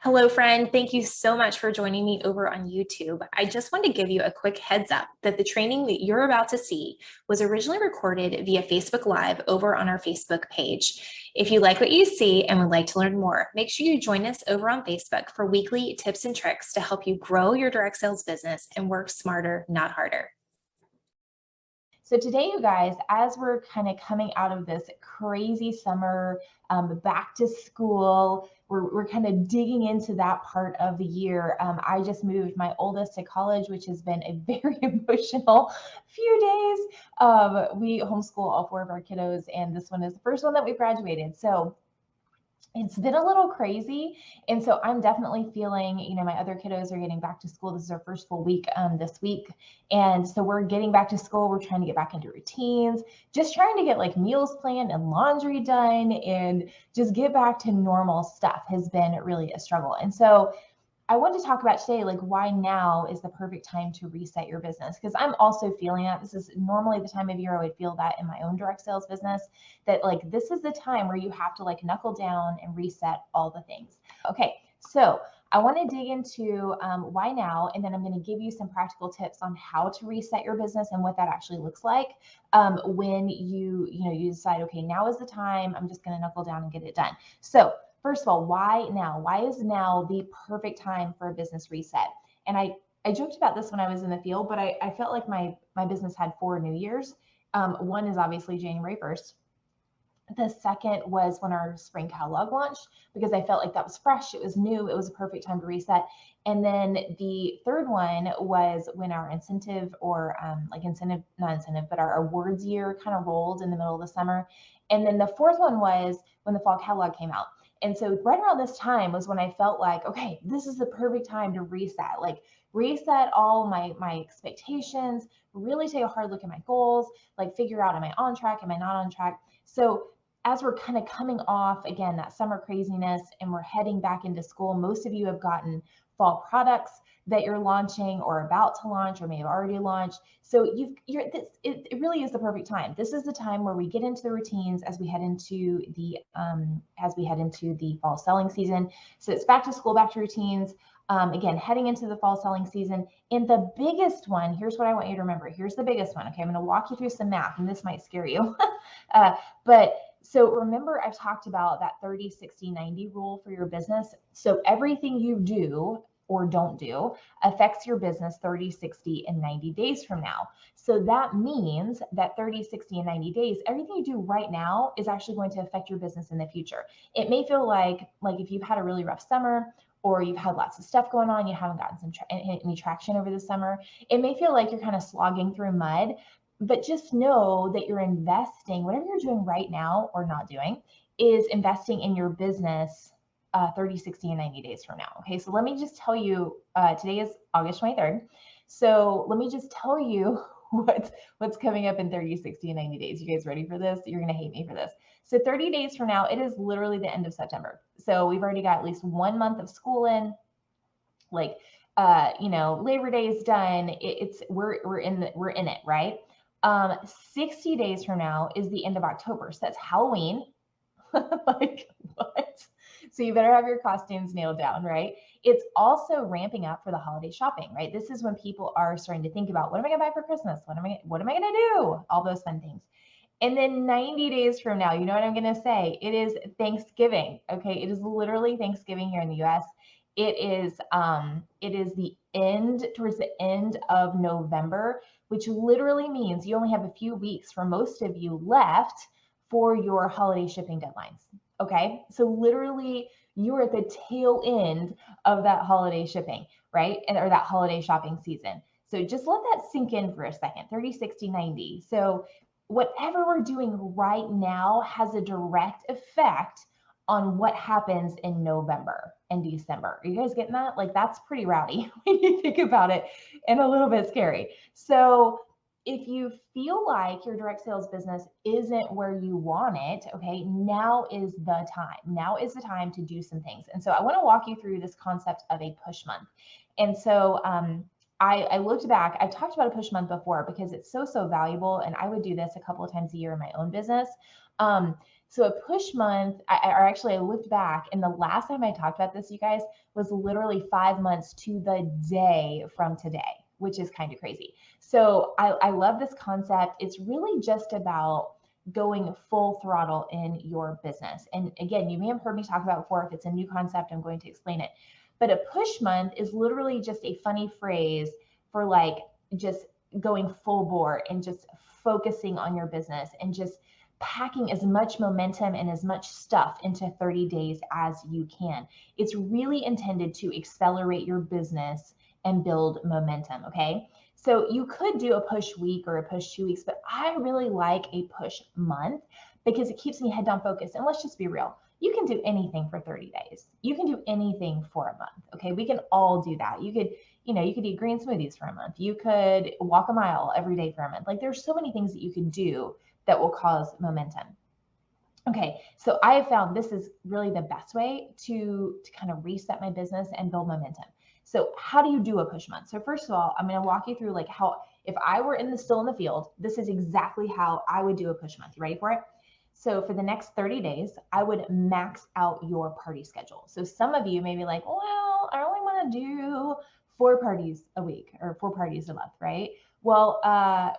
Hello, friend. Thank you so much for joining me over on YouTube. I just wanted to give you a quick heads up that the training that you're about to see was originally recorded via Facebook Live over on our Facebook page. If you like what you see and would like to learn more, make sure you join us over on Facebook for weekly tips and tricks to help you grow your direct sales business and work smarter, not harder. So today, you guys, as we're kind of coming out of this crazy summer, back to school, we're kind of digging into that part of the year. I just moved my oldest to college, which has been a very emotional few days. We homeschool all four of our kiddos, and this one is the first one that we graduated. So it's been a little crazy. And so I'm definitely feeling, my other kiddos are getting back to school. This is our first full week this week. And so we're getting back to school. We're trying to get back into routines, just trying to get like meals planned and laundry done and just get back to normal stuff has been really a struggle. And so I want to talk about today, like why now is the perfect time to reset your business. Because I'm also feeling that this is normally the time of year I would feel that in my own direct sales business, that like this is the time where you have to like knuckle down and reset all the things. Okay, so I want to dig into why now, and then I'm going to give you some practical tips on how to reset your business and what that actually looks like when you decide, okay, now is the time. I'm just going to knuckle down and get it done. So first of all, why now? Why is now the perfect time for a business reset? And I joked about this when I was in the field, but I felt like my business had 4 New Years. One is obviously January 1st. The second was when our spring catalog launched, because I felt like that was fresh, it was new, it was a perfect time to reset. And then the third one was when our incentive or not incentive, but our awards year kind of rolled in the middle of the summer. And then the fourth one was when the fall catalog came out. And so right around this time was when I felt like, okay, this is the perfect time to reset, like reset all my expectations, really take a hard look at my goals, like figure out, am I on track? Am I not on track? So as we're kind of coming off again, that summer craziness, and we're heading back into school, most of you have gotten fall products that you're launching or about to launch or may have already launched. So it really is the perfect time. This is the time where we get into the routines as we head into the fall selling season. So it's back to school, back to routines. Again, heading into the fall selling season. And the biggest one, here's what I want you to remember. Here's the biggest one. Okay, I'm going to walk you through some math, and this might scare you. But so remember, I've talked about that 30, 60, 90 rule for your business. So everything you do or don't do affects your business 30, 60, and 90 days from now. So that means that 30, 60, and 90 days, everything you do right now is actually going to affect your business in the future. It may feel like if you've had a really rough summer, or you've had lots of stuff going on, you haven't gotten any traction over the summer, it may feel like you're kind of slogging through mud. But just know that you're investing, whatever you're doing right now or not doing, is investing in your business 30, 60, and 90 days from now. Okay, so let me just tell you, today is August 23rd. So let me just tell you what's coming up in 30, 60, and 90 days. You guys ready for this? You're going to hate me for this. So 30 days from now, it is literally the end of September. So we've already got at least 1 month of school in. Labor Day is done. We're in it, right? 60 days from now is the end of October. So that's Halloween. Like, what? So you better have your costumes nailed down, right? It's also ramping up for the holiday shopping, right? This is when people are starting to think about, what am I gonna buy for Christmas? What am I gonna do? All those fun things. And then 90 days from now, you know what I'm gonna say? It is Thanksgiving. Okay, it is literally Thanksgiving here in the US. It is towards the end of November, which literally means you only have a few weeks for most of you left for your holiday shipping deadlines. Okay, so literally you're at the tail end of that holiday shipping, right? Or that holiday shopping season. So just let that sink in for a second. 30, 60, 90. So whatever we're doing right now has a direct effect on what happens in November and December. Are you guys getting that? Like, that's pretty rowdy when you think about it, and a little bit scary. So if you feel like your direct sales business isn't where you want it, okay, now is the time. Now is the time to do some things. And so I want to walk you through this concept of a push month. And so I looked back, I've talked about a push month before because it's so valuable. And I would do this a couple of times a year in my own business. So a push month, or actually I looked back, and the last time I talked about this, you guys, was literally 5 months to the day from today, which is kind of crazy. So I love this concept. It's really just about going full throttle in your business. And again, you may have heard me talk about before. If it's a new concept, I'm going to explain it. But a push month is literally just a funny phrase for like just going full bore and just focusing on your business and just packing as much momentum and as much stuff into 30 days as you can. It's really intended to accelerate your business and build momentum. Okay. So you could do a push week or a push 2 weeks, but I really like a push month because it keeps me head down focused. And let's just be real. You can do anything for 30 days. You can do anything for a month. Okay. We can all do that. You could eat green smoothies for a month. You could walk a mile every day for a month. Like there's so many things that you can do that will cause momentum. Okay, so I have found this is really the best way to kind of reset my business and build momentum. So how do you do a push month? So first of all, I'm going to walk you through like how, if I were still in the field, this is exactly how I would do a push month. You ready for it? So for the next 30 days, I would max out your party schedule. So some of you may be like, well, I only want to do 4 parties a week or 4 parties a month, right? Well,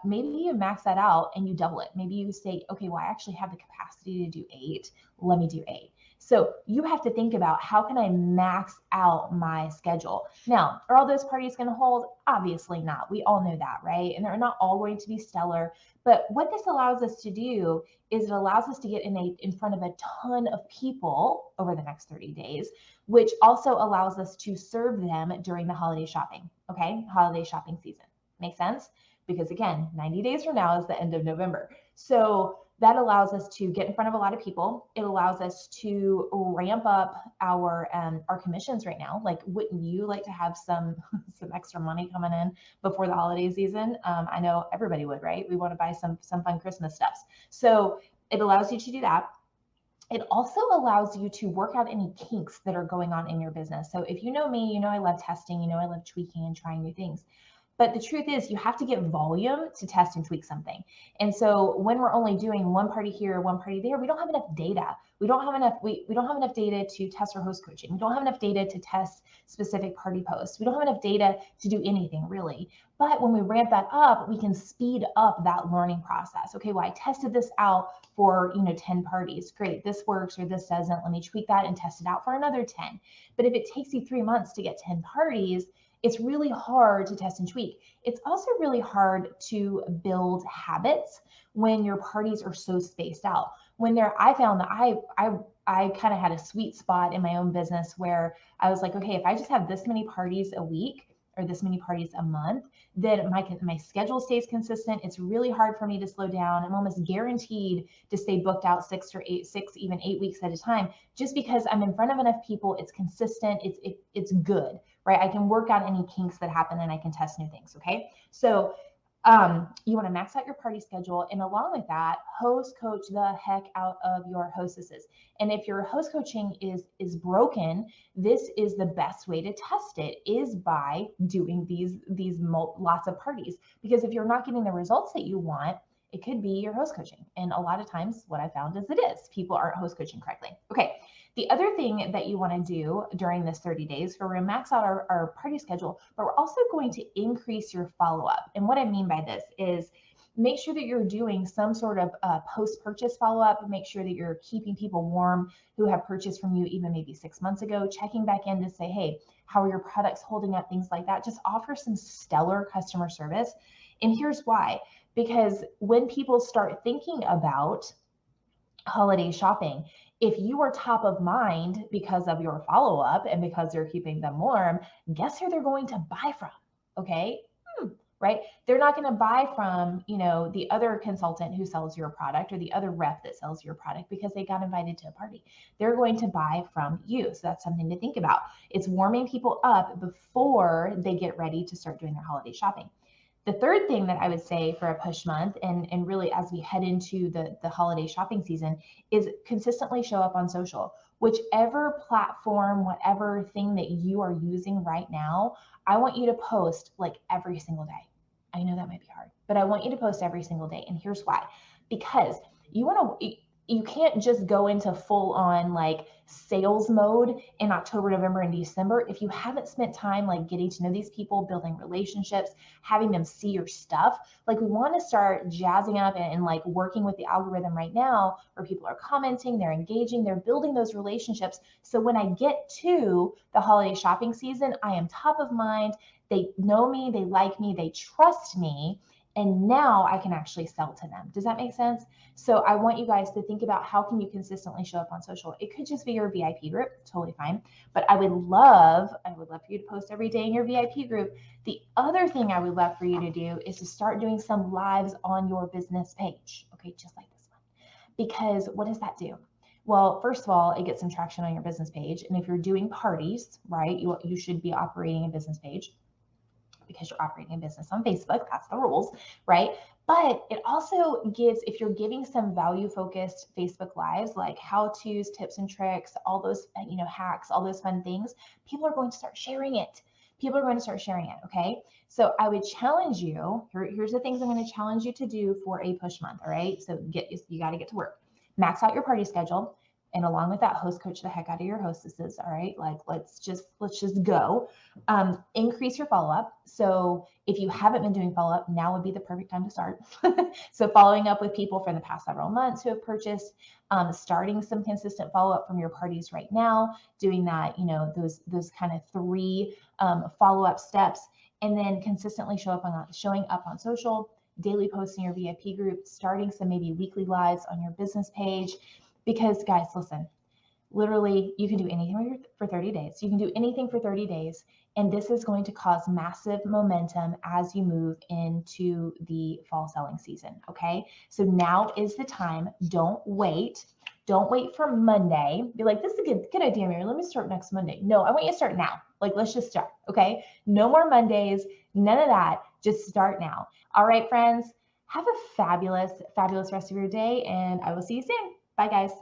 maybe you max that out and you double it. Maybe you say, okay, well, I actually have the capacity to do 8. Let me do 8. So you have to think about, how can I max out my schedule? Now, are all those parties going to hold? Obviously not. We all know that, right? And they're not all going to be stellar. But what this allows us to do is it allows us to get in front of a ton of people over the next 30 days, which also allows us to serve them during the holiday shopping. Okay, holiday shopping season. Make sense? Because again, 90 days from now is the end of November. So that allows us to get in front of a lot of people. It allows us to ramp up our commissions right now. Like, wouldn't you like to have some extra money coming in before the holiday season? I know everybody would, right? We want to buy some fun Christmas stuffs. So it allows you to do that. It also allows you to work out any kinks that are going on in your business. So if you know me, you know I love testing, you know I love tweaking and trying new things. But the truth is, you have to get volume to test and tweak something. And so when we're only doing one party here, one party there, we don't have enough data. We don't have enough data to test our host coaching. We don't have enough data to test specific party posts. We don't have enough data to do anything really. But when we ramp that up, we can speed up that learning process. Okay, well, I tested this out for 10 parties. Great, this works or this doesn't. Let me tweak that and test it out for another 10. But if it takes you 3 months to get 10 parties, it's really hard to test and tweak. It's also really hard to build habits when your parties are so spaced out. I found that I kind of had a sweet spot in my own business where I was like, okay, if I just have this many parties a week or this many parties a month, then my schedule stays consistent. It's really hard for me to slow down. I'm almost guaranteed to stay booked out 6, even 8 weeks at a time, just because I'm in front of enough people. It's consistent. It's good, right? I can work out any kinks that happen and I can test new things. Okay. So you want to max out your party schedule, and along with that, host coach the heck out of your hostesses. And if your host coaching is broken, this is the best way to test it, is by doing these lots of parties. Because if you're not getting the results that you want, it could be your host coaching. And a lot of times what I found is people aren't host coaching correctly. Okay. The other thing that you want to do during this 30 days, we're going to max out our party schedule, but we're also going to increase your follow-up. And what I mean by this is, make sure that you're doing some sort of post-purchase follow-up. Make sure that you're keeping people warm who have purchased from you even maybe 6 months ago, checking back in to say, hey, how are your products holding up? Things like that. Just offer some stellar customer service. And here's why. Because when people start thinking about holiday shopping, if you are top of mind because of your follow-up and because you're keeping them warm, guess who they're going to buy from? Okay. Right? They're not going to buy from, the other consultant who sells your product or the other rep that sells your product because they got invited to a party. They're going to buy from you. So that's something to think about. It's warming people up before they get ready to start doing their holiday shopping. The third thing that I would say for a push month, and really as we head into the holiday shopping season, is consistently show up on social. Whichever platform, whatever thing that you are using right now, I want you to post like every single day. I know that might be hard, but I want you to post every single day. And here's why. Because you can't just go into full on like sales mode in October, November, and December if you haven't spent time like getting to know these people, building relationships, having them see your stuff. Like we want to start jazzing up and like working with the algorithm right now where people are commenting, they're engaging, they're building those relationships. So when I get to the holiday shopping season, I am top of mind. They know me, they like me, they trust me. And now I can actually sell to them. Does that make sense? So I want you guys to think about how can you consistently show up on social. It could just be your VIP group, totally fine. But I would love for you to post every day in your VIP group. The other thing I would love for you to do is to start doing some lives on your business page. Okay, just like this one. Because what does that do? Well, first of all, it gets some traction on your business page. And if you're doing parties, right, you should be operating a business page because you're operating a business on Facebook. That's the rules, right? But it also gives, if you're giving some value focused Facebook lives, like how to's, tips and tricks, all those, hacks, all those fun things, people are going to start sharing it. People are going to start sharing it. Okay. So I would challenge you. Here's the things I'm going to challenge you to do for a push month. All right. So you got to get to work. Max out your party schedule. And along with that, host coach the heck out of your hostesses. All right. Like let's just go. Increase your follow-up. So if you haven't been doing follow-up, now would be the perfect time to start. So following up with people for the past several months who have purchased, starting some consistent follow-up from your parties right now, doing that, those kind of 3 follow-up steps, and then consistently showing up on social, daily posting your VIP group, starting some maybe weekly lives on your business page. Because guys, listen, literally you can do anything for 30 days. You can do anything for 30 days. And this is going to cause massive momentum as you move into the fall selling season. Okay. So now is the time. Don't wait. Don't wait for Monday. Be like, this is a good idea, Mary. Let me start next Monday. No, I want you to start now. Like, let's just start. Okay. No more Mondays. None of that. Just start now. All right, friends. Have a fabulous, fabulous rest of your day. And I will see you soon. Bye, guys.